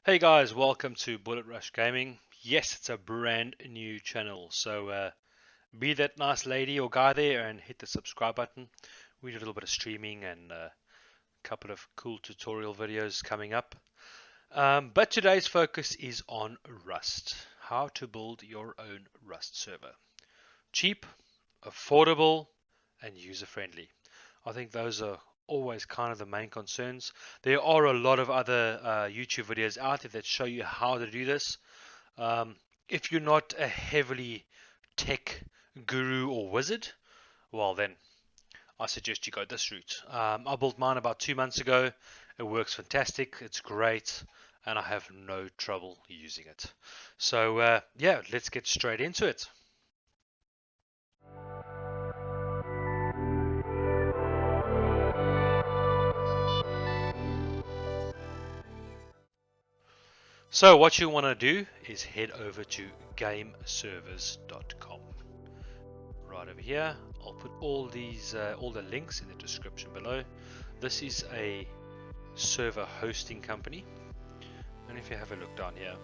Hey guys, welcome to Bullet Rush Gaming. Yes, it's a brand new channel, so be that nice lady or guy there and hit the subscribe button. We do a little bit of streaming and a couple of cool tutorial videos coming up. But today's focus is on Rust. How to build your own Rust server. Cheap, affordable, and user-friendly. I think those are always kind of the main concerns. There are a lot of other YouTube videos out there that show you how to do this. Um, if you're not a heavily tech guru or wizard, well then I suggest you go this route. I built mine about 2 months ago. It works fantastic. It's great, and I have no trouble using it. So yeah, let's get straight into it. So what you want to do is head over to Gameserverscom. Right over here, I'll put all the links in the description below. This is a server hosting company, and if you have a look down here,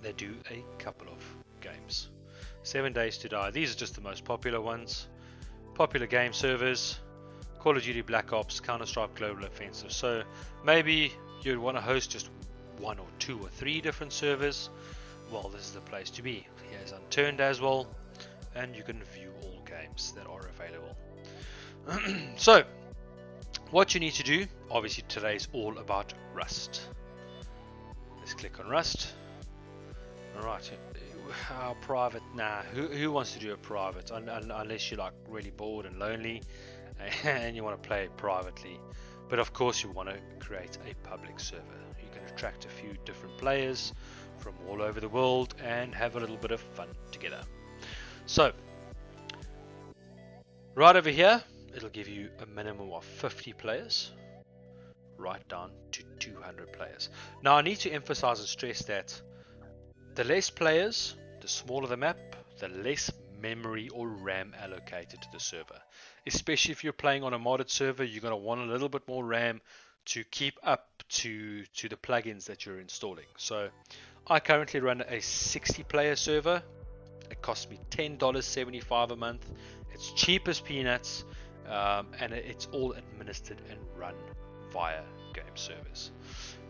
they do a couple of games. 7 Days to Die. These are just the most popular ones. Popular game servers: Call of Duty Black Ops, Counter-Strike Global Offensive. So maybe you'd want to host just 1 or 2 or 3 different servers. Well, this is the place to be. Here's Unturned as well, and you can view all games that are available. So what you need to do, obviously today is all about Rust. Let's click on Rust. Alright, how private? Nah, who wants to do a private? Unless you're like really bored and lonely and you want to play it privately. But of course you want to create a public server. You can attract a few different players from all over the world and have a little bit of fun together. So right over here, it'll give you a minimum of 50 players, right down to 200 players. Now I need to emphasize and stress that the less players, the smaller the map, the less memory or RAM allocated to the server. Especially if you're playing on a modded server, you're going to want a little bit more RAM to keep up to the plugins that you're installing. So I currently run a 60 player server. It costs me $10.75 a month. It's cheap as peanuts, and it's all administered and run via game servers.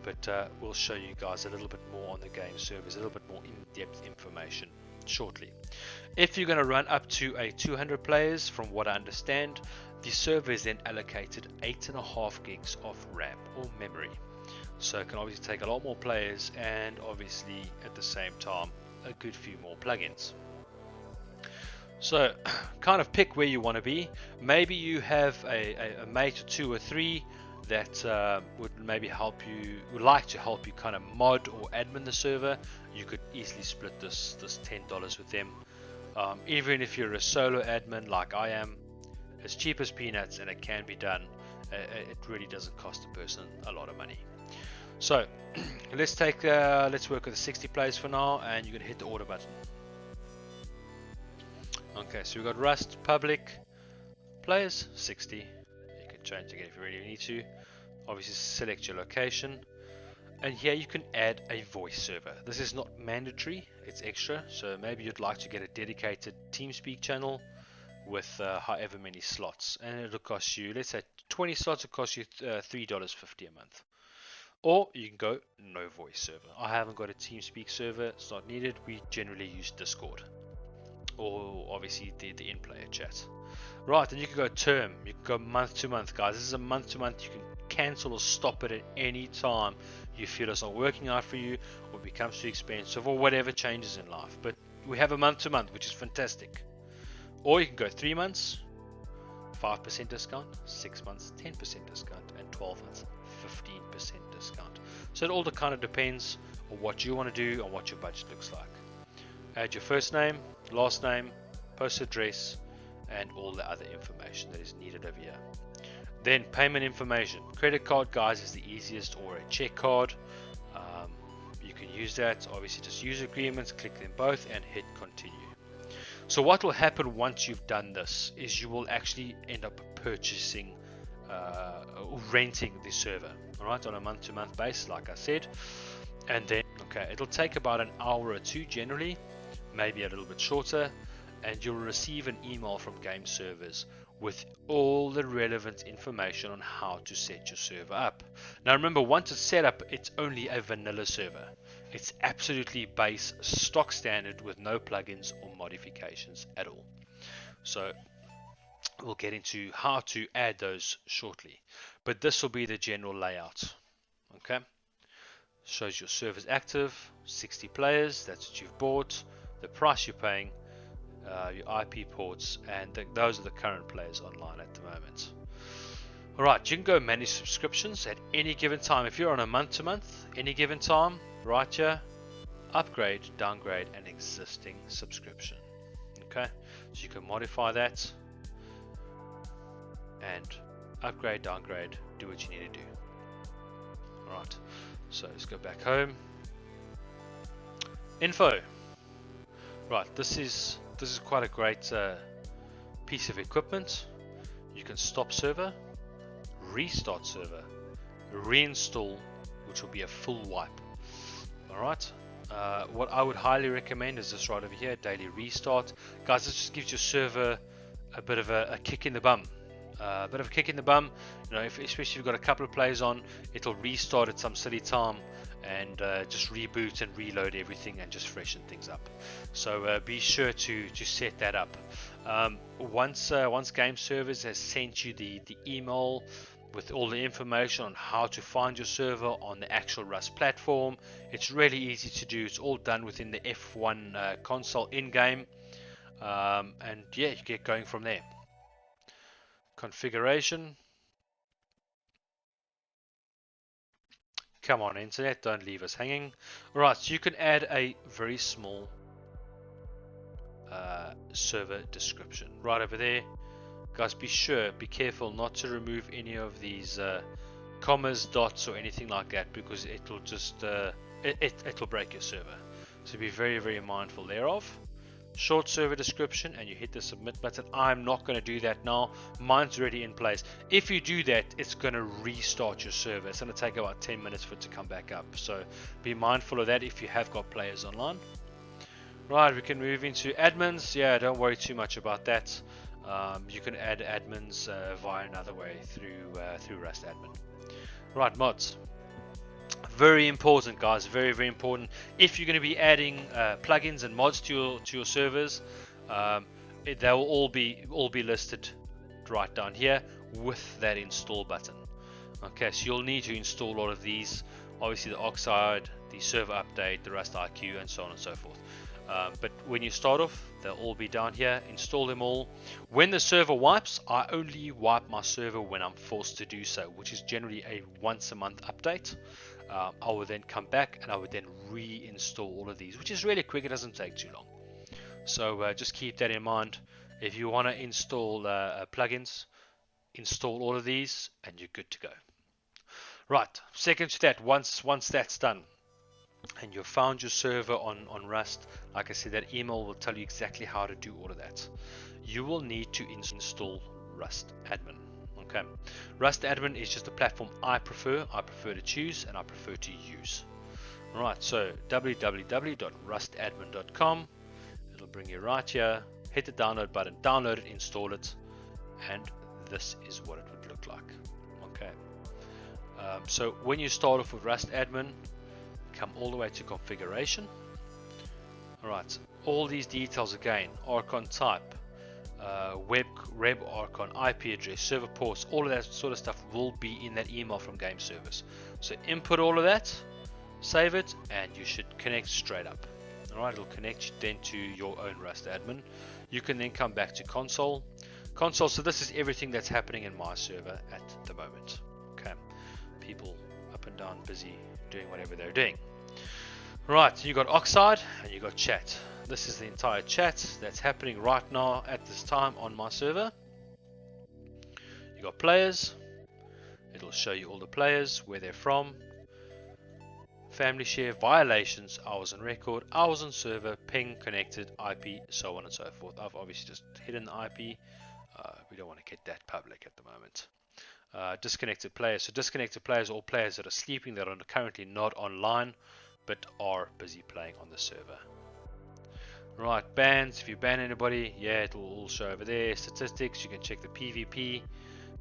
But we'll show you guys a little bit more on the game servers, a little bit more in-depth information shortly. If you're going to run up to a 200 players, from what I understand, the server is then allocated 8.5 gigs of RAM or memory. So it can obviously take a lot more players and obviously at the same time a good few more plugins. So kind of pick where you want to be. Maybe you have a mate or 2 or 3 that would maybe help you, would like to help you kind of mod or admin the server. You could easily split this $10 with them. Even if you're a solo admin like I am, it's cheap as peanuts and it can be done. It really doesn't cost a person a lot of money. So let's work with the 60 players for now, and you can hit the order button. Okay, so we've got Rust public players 60. You can change again if you really need to. Obviously select your location, and here you can add a voice server. This is not mandatory, it's extra. So maybe you'd like to get a dedicated TeamSpeak channel with however many slots, and it'll cost you, let's say 20 slots, will cost you $3.50 a month. Or you can go no voice server. I haven't got a TeamSpeak server, it's not needed. We generally use Discord, or obviously the in-player chat. Right, and you can go term, you can go month to month, guys. This is a month to month. You can cancel or stop it at any time you feel it's not working out for you, or becomes too expensive, or whatever changes in life. But we have a month to month, which is fantastic. Or you can go 3 months, 5% discount, 6 months, 10% discount, and 12 months, 15% discount. So it all kind of depends on what you want to do and what your budget looks like. Add your first name, last name, post address, and all the other information that is needed over here. Then payment information. Credit card, guys, is the easiest, or a check card. You can use that. Obviously just user agreements, click them both and hit continue. So what will happen once you've done this is you will actually end up purchasing renting the server, all right, on a month-to-month basis, like I said. And then, okay, it'll take about an hour or two generally, maybe a little bit shorter, and you'll receive an email from Game Servers with all the relevant information on how to set your server up. Now remember, once it's set up, it's only a vanilla server. It's absolutely base, stock standard with no plugins or modifications at all. So we'll get into how to add those shortly. But this will be the general layout. Okay. Shows your servers active, 60 players, that's what you've bought, the price you're paying, your IP ports, and those are the current players online at the moment. Alright, you can go manage subscriptions at any given time. If you're on a month to month, any given time, right here, upgrade, downgrade an existing subscription. Okay, so you can modify that and upgrade, downgrade, do what you need to do. Alright, so let's go back home. Info. Right, this is quite a great piece of equipment. You can stop server, restart server, reinstall, which will be a full wipe. Alright, what I would highly recommend is this right over here, daily restart. Guys, this just gives your server a bit of a kick in the bum. A bit of a kick in the bum, you know, especially if you've got a couple of players on, it'll restart at some silly time and just reboot and reload everything and just freshen things up. So be sure to set that up. Once Game Servers has sent you the email with all the information on how to find your server on the actual Rust platform, it's really easy to do. It's all done within the F1 console in-game, and yeah, you get going from there. Configuration. Come on, internet, don't leave us hanging. Alright, so you can add a very small server description right over there. Guys, be careful not to remove any of these commas, dots, or anything like that, because it'll just it'll break your server. So be very, very mindful thereof. Short server description, and you hit the submit button. I'm not going to do that now. Mine's already in place. If you do that, it's going to restart your server. It's going to take about 10 minutes for it to come back up. So be mindful of that if you have got players online. Right, we can move into admins. Yeah, don't worry too much about that. You can add admins via another way through Rust Admin. Right, mods. Very important, guys. Very, very important. If you're going to be adding plugins and mods to your servers, they will all be listed right down here with that install button. Okay, so you'll need to install all of these. Obviously, the Oxide, the server update, the Rust IQ, and so on and so forth. But when you start off, they'll all be down here. Install them all. When the server wipes, I only wipe my server when I'm forced to do so, which is generally a once a month update. I will then come back and I would then reinstall all of these, which is really quick. It doesn't take too long. So just keep that in mind. If you want to install plugins, install all of these and you're good to go. Right, second to that, once that's done and you've found your server on Rust, like I said, that email will tell you exactly how to do all of that. You will need to install Rust Admin. Okay, Rust Admin is just a platform I prefer to choose and I prefer to use. Alright, so www.rustadmin.com, it'll bring you right here. Hit the download button, download it, install it, and this is what it would look like. Okay, so when you start off with Rust Admin, come all the way to configuration. Alright, all these details again, Archon type, web Archon, IP address, server ports, all of that sort of stuff will be in that email from Game Servers. So input all of that, save it, and you should connect straight up. Alright, it'll connect then to your own Rust Admin. You can then come back to console. So this is everything that's happening in my server at the moment. Okay, people up and down busy doing whatever they're doing. Right, so you got Oxide and you got chat. This is the entire chat that's happening right now at this time on my server. You got players. It'll show you all the players, where they're from, family share, violations, hours on record, hours on server, ping, connected, IP, so on and so forth. I've obviously just hidden the IP. We don't want to get that public at the moment. Disconnected players. So disconnected players are all players that are sleeping, that are currently not online, but are busy playing on the server. Right, bans. If you ban anybody, yeah, it will all show over there. Statistics, you can check the PvP,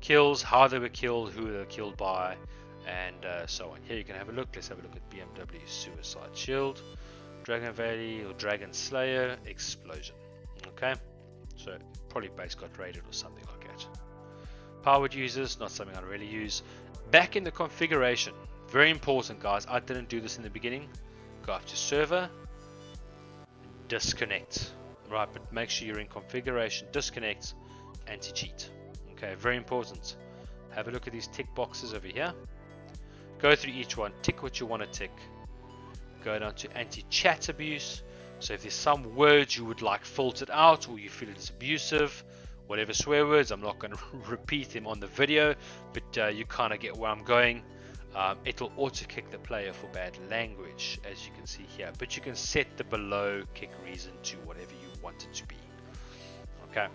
kills, how they were killed, who they were killed by, and so on. Here you can have a look. Let's have a look at BMW Suicide Shield, Dragon Valley or Dragon Slayer Explosion. Okay, so probably base got raided or something like that. Powered users, not something I really use. Back in the configuration, very important guys, I didn't do this in the beginning. Go up to server, disconnect, right, but make sure you're in configuration, disconnect, anti-cheat. Okay, very important. Have a look at these tick boxes over here, go through each one, tick what you want to tick, go down to anti-chat abuse. So if there's some words you would like filtered out or you feel it's abusive, whatever swear words, I'm not going to repeat them on the video, but you kind of get where I'm going. It'll auto kick the player for bad language, as you can see here, but you can set the below kick reason to whatever you want it to be. Okay,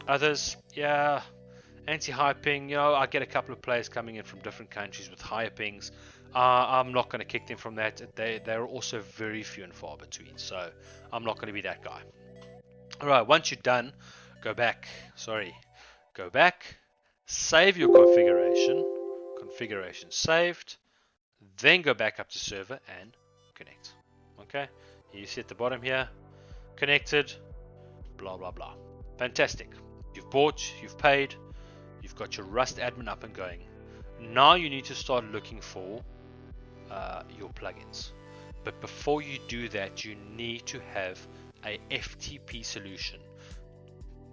others, yeah, anti-high ping. You know, I get a couple of players coming in from different countries with higher pings. I'm not going to kick them from that. They're also very few and far between, so I'm not going to be that guy. Alright, once you're done, go back, save your configuration saved, then go back up to server and connect. Okay, you see at the bottom here, connected, blah blah blah. Fantastic. You've bought, you've paid, you've got your Rust admin up and going. Now you need to start looking for your plugins. But before you do that, you need to have a FTP solution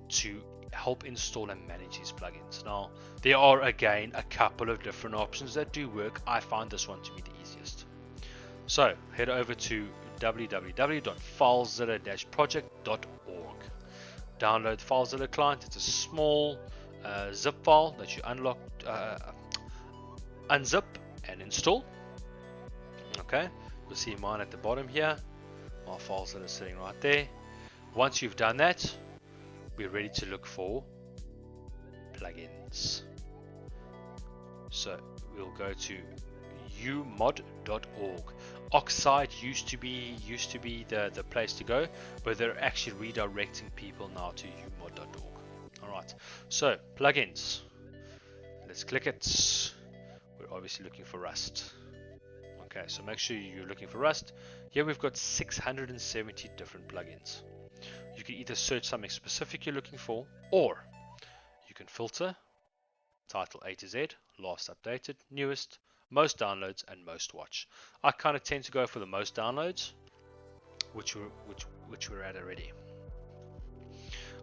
to help install and manage these plugins. Now, there are again a couple of different options that do work. I find this one to be the easiest. So head over to www.filezilla-project.org. Download FileZilla client. It's a small zip file that you unzip and install. Okay, you'll see mine at the bottom here. My FileZilla is sitting right there. Once you've done that, we're ready to look for plugins. So we'll go to umod.org. Oxide used to be the place to go, but they're actually redirecting people now to umod.org. Alright, so plugins. Let's click it. We're obviously looking for Rust. Okay, so make sure you're looking for Rust. Here we've got 670 different plugins. You can either search something specific you're looking for, or you can filter, title A to Z, last updated, newest, most downloads, and most watch. I kind of tend to go for the most downloads, which we're at already.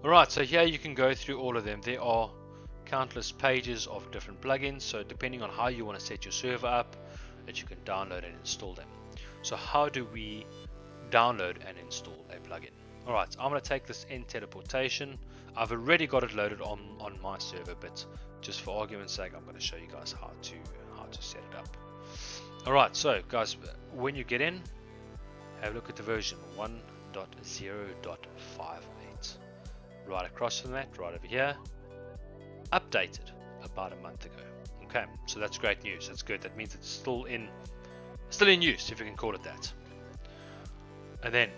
Alright, so here you can go through all of them. There are countless pages of different plugins, so depending on how you want to set your server up, that you can download and install them. So how do we download and install a plugin? Alright, I'm going to take this in teleportation. I've already got it loaded on my server, but just for argument's sake, I'm going to show you guys how to set it up. Alright, so guys, when you get in, have a look at the version 1.0.58. Right across from that, right over here, updated about a month ago. Okay, so that's great news. That's good. That means it's still in use, if you can call it that. And then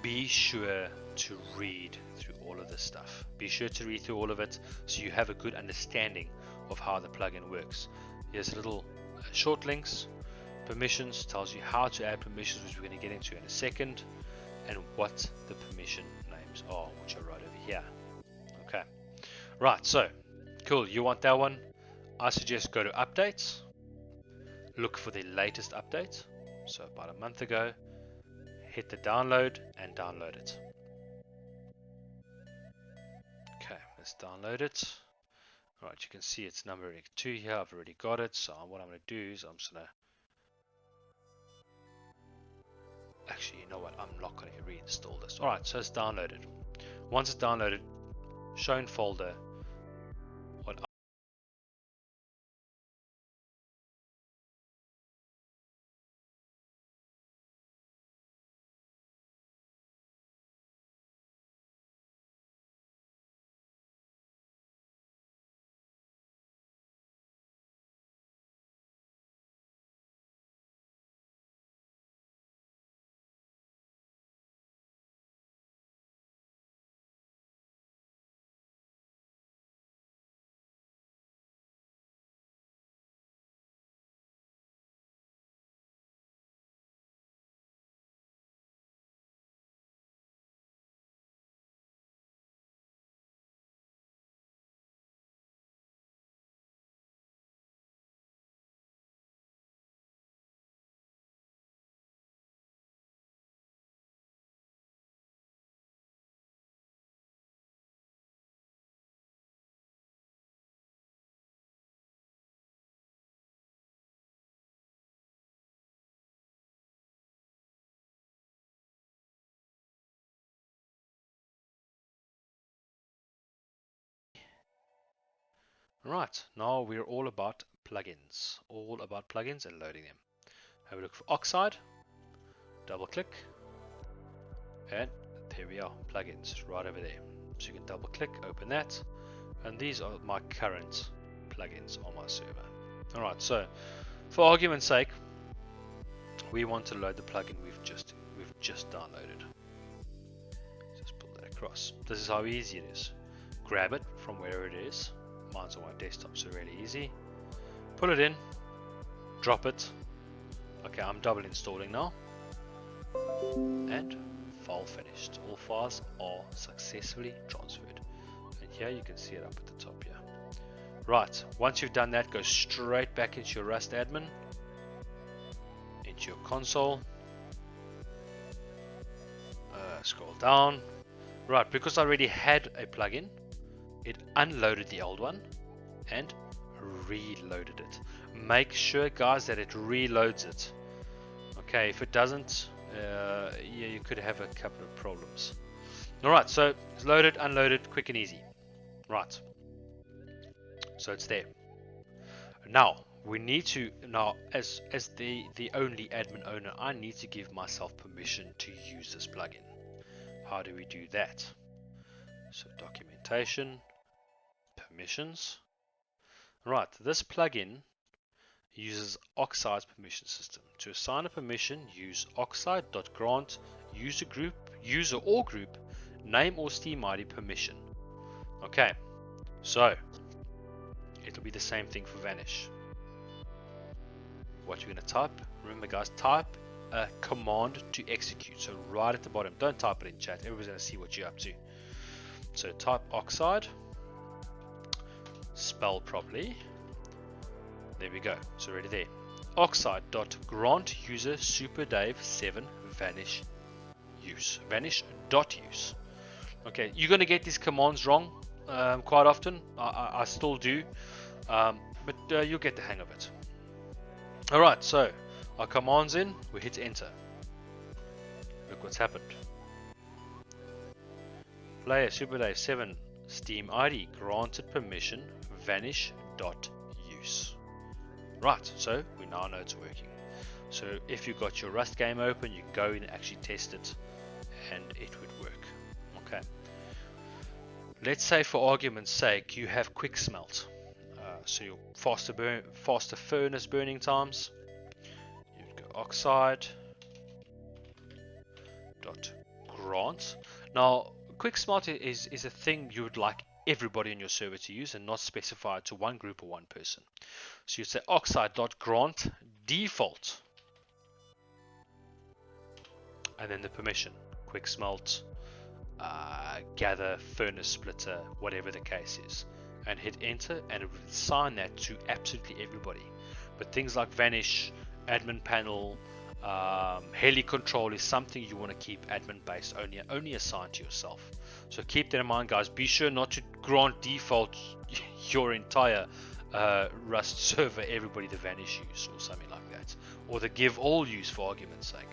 be sure to read through all of this stuff. Be sure to read through all of it so you have a good understanding of how the plugin works. Here's a little short links. Permissions tells you how to add permissions, which we're going to get into in a second, and what the permission names are, which are right over here. Okay, right, so cool. You want that one? I suggest go to updates, look for the latest update, so about a month ago, hit the download and download it. Okay, let's download it. Alright, you can see it's number 2 here. I've already got it, so what I'm going to do is I'm just going to actually, you know what, I'm not going to reinstall this. Alright, so it's downloaded. Once it's downloaded, show in folder. What Right, now we're all about plugins. All about plugins and loading them. Have a look for Oxide. Double click. And there we are, plugins right over there. So you can double click, open that. And these are my current plugins on my server. Alright, so for argument's sake, we want to load the plugin we've just downloaded. Just pull that across. This is how easy it is. Grab it from wherever it is. Mine's on my desktop, so really easy. Pull it in, drop it. Okay, I'm double installing now. And file finished. All files are successfully transferred. And here you can see it up at the top here. Right, once you've done that, go straight back into your Rust admin, into your console. Scroll down. Right, because I already had a plugin, it unloaded the old one and reloaded it. Make sure, guys, that it reloads it. Okay, if it doesn't, yeah, you could have a couple of problems. Alright, so it's loaded, unloaded, quick and easy. Right, so it's there. Now we need to, as the only admin owner, I need to give myself permission to use this plugin. How do we do that? So documentation, permissions. Right, this plugin uses Oxide's permission system. To assign a permission, use oxide.grant user or group name or Steam ID permission. Okay, so it'll be the same thing for Vanish. What you're going to type, remember guys, type a command to execute. So right at the bottom, don't type it in chat, everybody's going to see what you're up to. So type Oxide, spell properly. There we go, it's already there. Oxide.grant user superdave7 vanish use. Vanish.use. Okay, you're going to get these commands wrong quite often. I still do, but you'll get the hang of it. Alright, so our command's in, we hit enter. Look what's happened. Player superdave7 Steam ID granted permission vanish.use. Right, so we now know it's working. So if you've got your Rust game open, you can go in and actually test it, and it would work. Okay. Let's say for argument's sake you have quick smelt. So your faster furnace burning times. You'd go oxide dot grant. Now quick smelt is a thing you would like everybody in your server to use and not specify it to one group or one person. So you'd say oxide.grant default, and then the permission, quick smelt, gather, furnace splitter, whatever the case is, and hit enter, and it would assign that to absolutely everybody. But things like Vanish, admin panel, heli control is something you want to keep admin based, only assigned to yourself. So keep that in mind, guys. Be sure not to grant default your entire Rust server everybody the Vanish use or something like that, or the give all use for argument's sake.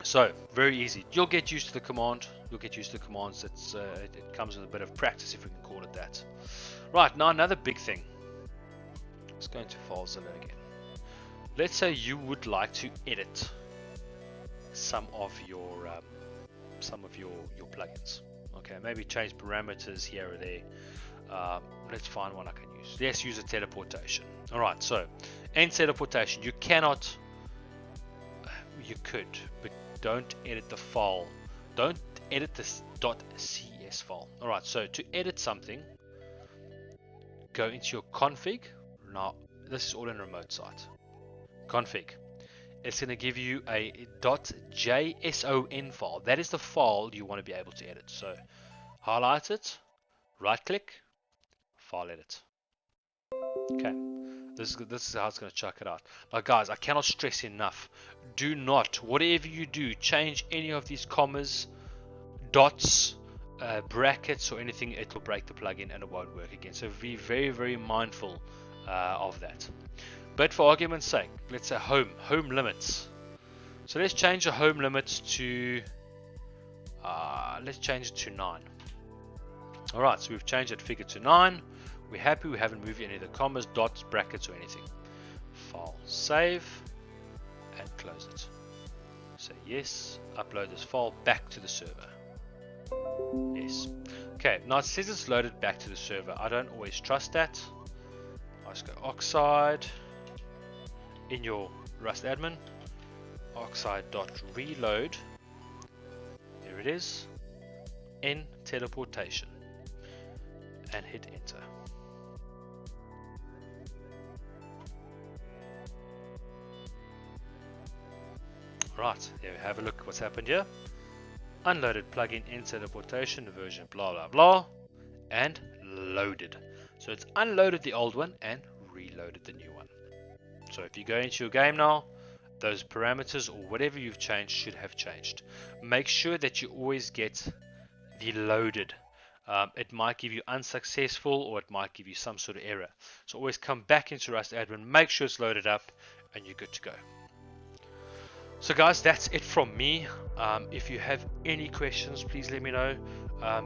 So very easy. You'll get used to the command. You'll get used to the commands. It comes with a bit of practice, if we can call it that. Right, now another big thing. Let's go into FileZilla again. Let's say you would like to edit some of your plugins. Okay, maybe change parameters here or there. Let's find one I can use. Let's use a teleportation. All right, so end teleportation. You cannot. You could, but don't edit the file. Don't edit this .cs file. All right, so to edit something, go into your config. Now this is all in remote site. Config. It's going to give you a .json file. That is the file you want to be able to edit. So highlight it, right click, file edit. Okay, this is how it's going to chuck it out. Now guys, I cannot stress enough, do not, whatever you do, change any of these commas, dots, brackets or anything. It will break the plugin and it won't work again. So be very, very mindful of that. But for argument's sake, let's say home limits. So let's change the home limits to let's change it to 9. Alright, so we've changed that figure to 9. We're happy, we haven't moved any of the commas, dots, brackets or anything. File, save, and close it. Say yes, upload this file back to the server. Yes. Okay, now it says it's loaded back to the server. I don't always trust that. I just go oxide in your Rust admin, oxide.reload. There it is, in teleportation, and hit enter. Right, here we have a look at what's happened here. Unloaded plugin in teleportation version blah blah blah, and loaded. So it's unloaded the old one and reloaded the new one. So if you go into your game now, those parameters or whatever you've changed should have changed. Make sure that you always get the loaded. It might give you unsuccessful, or it might give you some sort of error. So always come back into Rust admin, make sure it's loaded up, and you're good to go. So guys, that's it from me. If you have any questions, please let me know.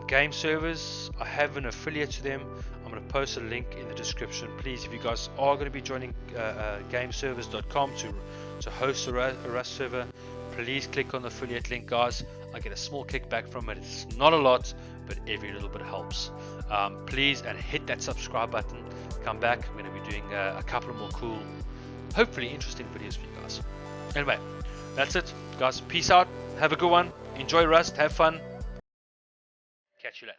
Game servers, I have an affiliate to them. I'm going to post a link in the description. Please, if you guys are going to be joining Gameserverscom to host a Rust server, please click on the affiliate link, guys. I get a small kickback from it. It's not a lot, but every little bit helps. Please, and hit that subscribe button. Come back. I'm going to be doing a couple of more cool, hopefully interesting videos for you guys. Anyway, that's it, guys. Peace out. Have a good one. Enjoy Rust. Have fun. Catch you later.